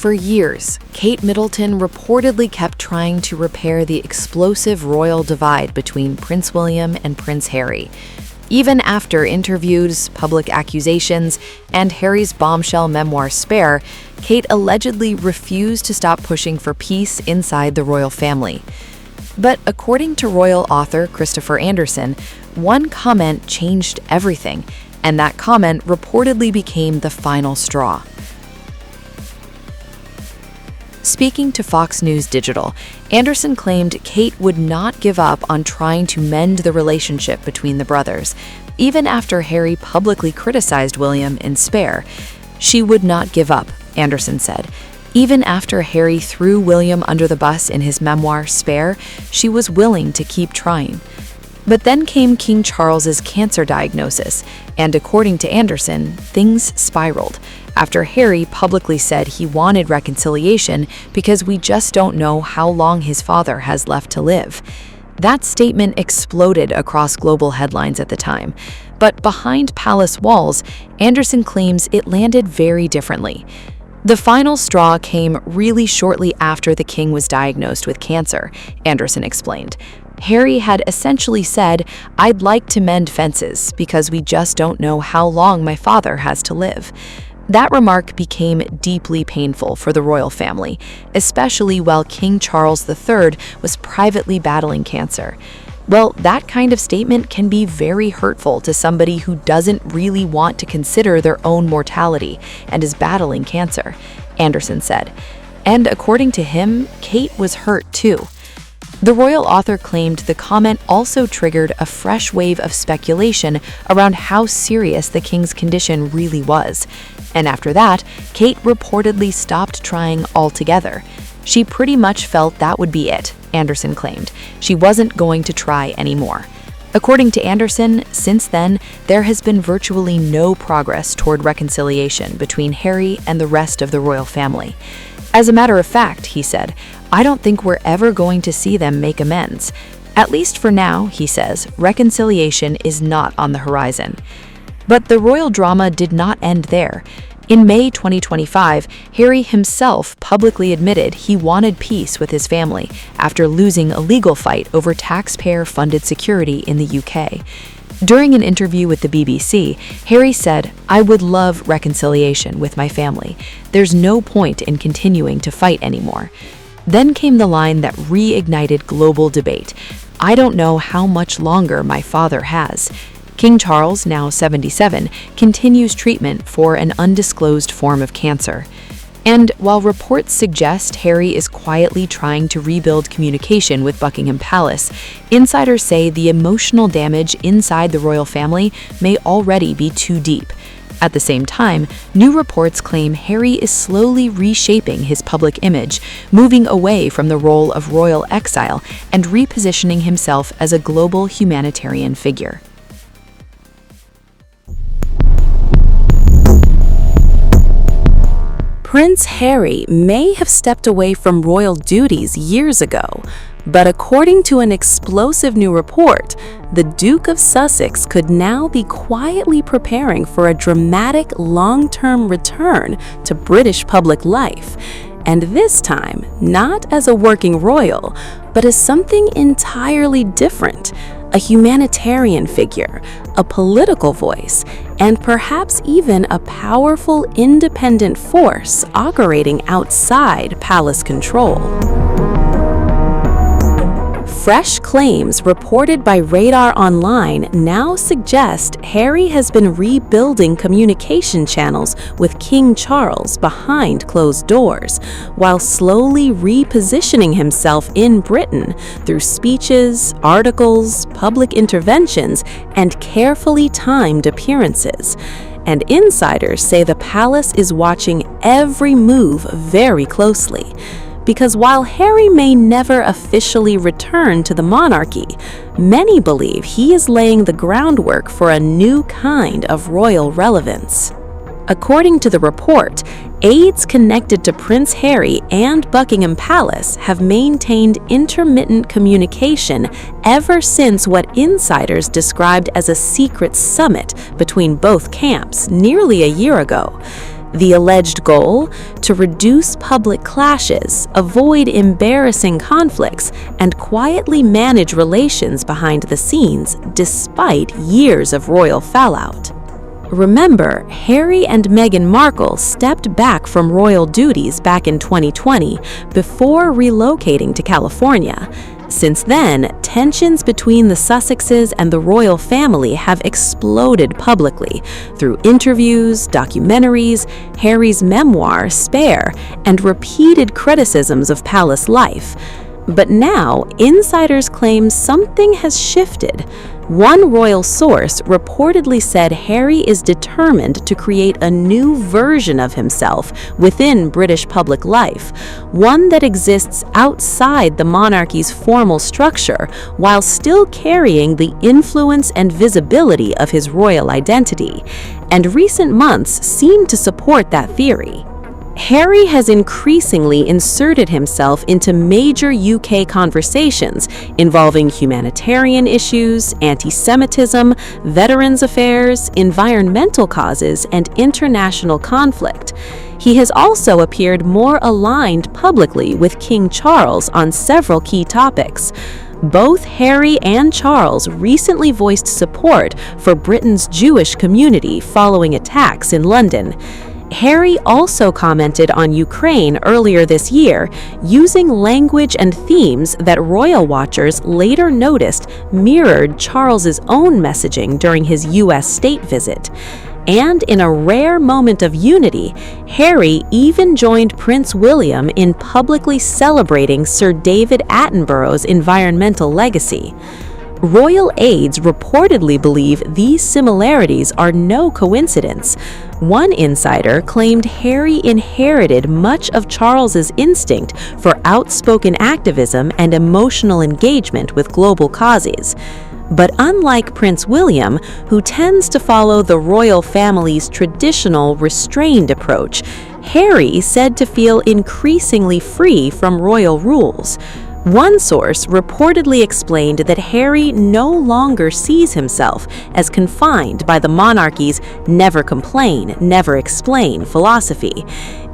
For years, Kate Middleton reportedly kept trying to repair the explosive royal divide between Prince William and Prince Harry. Even after interviews, public accusations, and Harry's bombshell memoir Spare, Kate allegedly refused to stop pushing for peace inside the royal family. But according to royal author Christopher Andersen, one comment changed everything, and that comment reportedly became the final straw. Speaking to Fox News Digital, Andersen claimed Kate would not give up on trying to mend the relationship between the brothers. Even after Harry publicly criticized William in Spare, she would not give up, Andersen said. Even after Harry threw William under the bus in his memoir Spare, she was willing to keep trying. But then came King Charles's cancer diagnosis, and according to Andersen, things spiraled after Harry publicly said he wanted reconciliation because we just don't know how long his father has left to live. That statement exploded across global headlines at the time, but behind palace walls, Andersen claims it landed very differently. The final straw came really shortly after the king was diagnosed with cancer, Andersen explained. Harry had essentially said, "I'd like to mend fences because we just don't know how long my father has to live." That remark became deeply painful for the royal family, especially while King Charles III was privately battling cancer. Well, that kind of statement can be very hurtful to somebody who doesn't really want to consider their own mortality and is battling cancer, Andersen said. And according to him, Kate was hurt too. The royal author claimed the comment also triggered a fresh wave of speculation around how serious the king's condition really was. And after that, Kate reportedly stopped trying altogether. She pretty much felt that would be it, Andersen claimed. She wasn't going to try anymore. According to Andersen, since then, there has been virtually no progress toward reconciliation between Harry and the rest of the royal family. As a matter of fact, he said, "I don't think we're ever going to see them make amends. At least for now," he says, reconciliation is not on the horizon. But the royal drama did not end there. In May 2025, Harry himself publicly admitted he wanted peace with his family after losing a legal fight over taxpayer-funded security in the UK. During an interview with the BBC, Harry said, "I would love reconciliation with my family. There's no point in continuing to fight anymore." Then came the line that reignited global debate. "I don't know how much longer my father has." King Charles, now 77, continues treatment for an undisclosed form of cancer. And while reports suggest Harry is quietly trying to rebuild communication with Buckingham Palace, insiders say the emotional damage inside the royal family may already be too deep. At the same time, new reports claim Harry is slowly reshaping his public image, moving away from the role of royal exile and repositioning himself as a global humanitarian figure. Prince Harry may have stepped away from royal duties years ago, but according to an explosive new report, the Duke of Sussex could now be quietly preparing for a dramatic long-term return to British public life. And this time, not as a working royal, but as something entirely different, a humanitarian figure, a political voice, and perhaps even a powerful independent force operating outside palace control. Fresh claims reported by Radar Online now suggest Harry has been rebuilding communication channels with King Charles behind closed doors, while slowly repositioning himself in Britain through speeches, articles, public interventions, and carefully timed appearances. And insiders say the palace is watching every move very closely. Because while Harry may never officially return to the monarchy, many believe he is laying the groundwork for a new kind of royal relevance. According to the report, aides connected to Prince Harry and Buckingham Palace have maintained intermittent communication ever since what insiders described as a secret summit between both camps nearly a year ago. The alleged goal? To reduce public clashes, avoid embarrassing conflicts, and quietly manage relations behind the scenes despite years of royal fallout. Remember, Harry and Meghan Markle stepped back from royal duties back in 2020 before relocating to California. Since then, tensions between the Sussexes and the royal family have exploded publicly through interviews, documentaries, Harry's memoir, Spare, and repeated criticisms of palace life. But now, insiders claim something has shifted. One royal source reportedly said Harry is determined to create a new version of himself within British public life, one that exists outside the monarchy's formal structure while still carrying the influence and visibility of his royal identity. And recent months seem to support that theory. Harry has increasingly inserted himself into major UK conversations involving humanitarian issues, anti-Semitism, veterans affairs, environmental causes, and international conflict. He has also appeared more aligned publicly with King Charles on several key topics. Both Harry and Charles recently voiced support for Britain's Jewish community following attacks in London. Harry also commented on Ukraine earlier this year, using language and themes that royal watchers later noticed mirrored Charles's own messaging during his U.S. state visit. And in a rare moment of unity, Harry even joined Prince William in publicly celebrating Sir David Attenborough's environmental legacy. Royal aides reportedly believe these similarities are no coincidence. One insider claimed Harry inherited much of Charles's instinct for outspoken activism and emotional engagement with global causes. But unlike Prince William, who tends to follow the royal family's traditional restrained approach, Harry is said to feel increasingly free from royal rules. One source reportedly explained that Harry no longer sees himself as confined by the monarchy's never complain, never explain philosophy.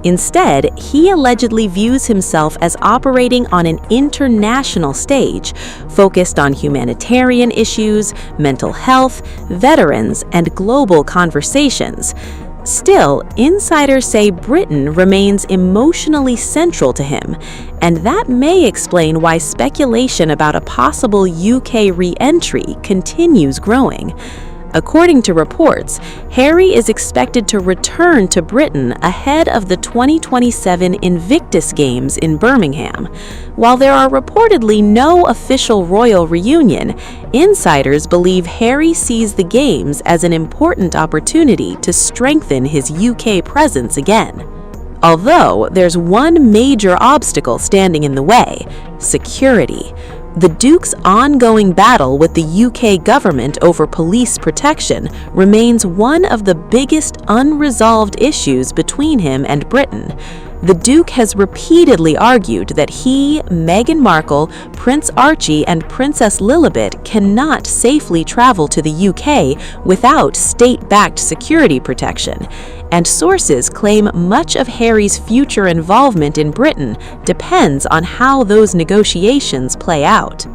Instead, he allegedly views himself as operating on an international stage, focused on humanitarian issues, mental health, veterans, and global conversations. Still, insiders say Britain remains emotionally central to him, and that may explain why speculation about a possible UK re-entry continues growing. According to reports, Harry is expected to return to Britain ahead of the 2027 Invictus Games in Birmingham. While there are reportedly no official royal reunion, insiders believe Harry sees the Games as an important opportunity to strengthen his UK presence again. Although there's one major obstacle standing in the way: security. The Duke's ongoing battle with the UK government over police protection remains one of the biggest unresolved issues between him and Britain. The Duke has repeatedly argued that he, Meghan Markle, Prince Archie, and Princess Lilibet cannot safely travel to the UK without state-backed security protection, and sources claim much of Harry's future involvement in Britain depends on how those negotiations play out.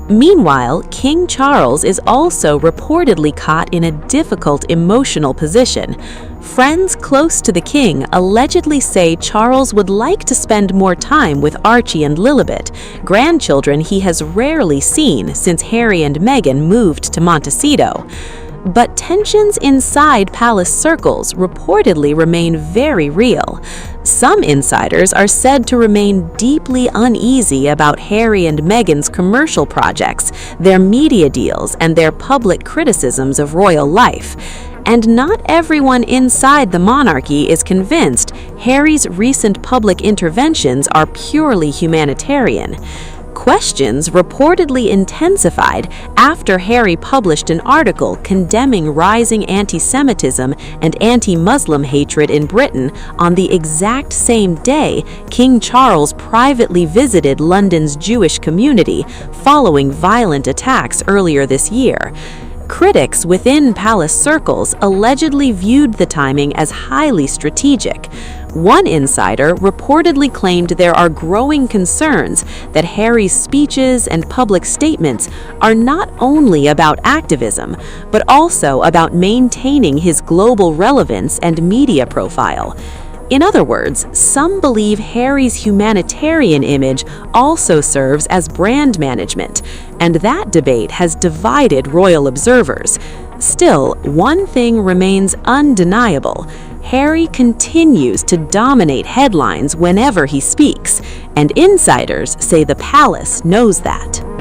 Meanwhile, King Charles is also reportedly caught in a difficult emotional position. Friends close to the king allegedly say Charles would like to spend more time with Archie and Lilibet, grandchildren he has rarely seen since Harry and Meghan moved to Montecito. But tensions inside palace circles reportedly remain very real. Some insiders are said to remain deeply uneasy about Harry and Meghan's commercial projects, their media deals, and their public criticisms of royal life. And not everyone inside the monarchy is convinced Harry's recent public interventions are purely humanitarian. Questions reportedly intensified after Harry published an article condemning rising anti-Semitism and anti-Muslim hatred in Britain on the exact same day King Charles privately visited London's Jewish community following violent attacks earlier this year. Critics within palace circles allegedly viewed the timing as highly strategic. One insider reportedly claimed there are growing concerns that Harry's speeches and public statements are not only about activism, but also about maintaining his global relevance and media profile. In other words, some believe Harry's humanitarian image also serves as brand management, and that debate has divided royal observers. Still, one thing remains undeniable. Harry continues to dominate headlines whenever he speaks, and insiders say the palace knows that.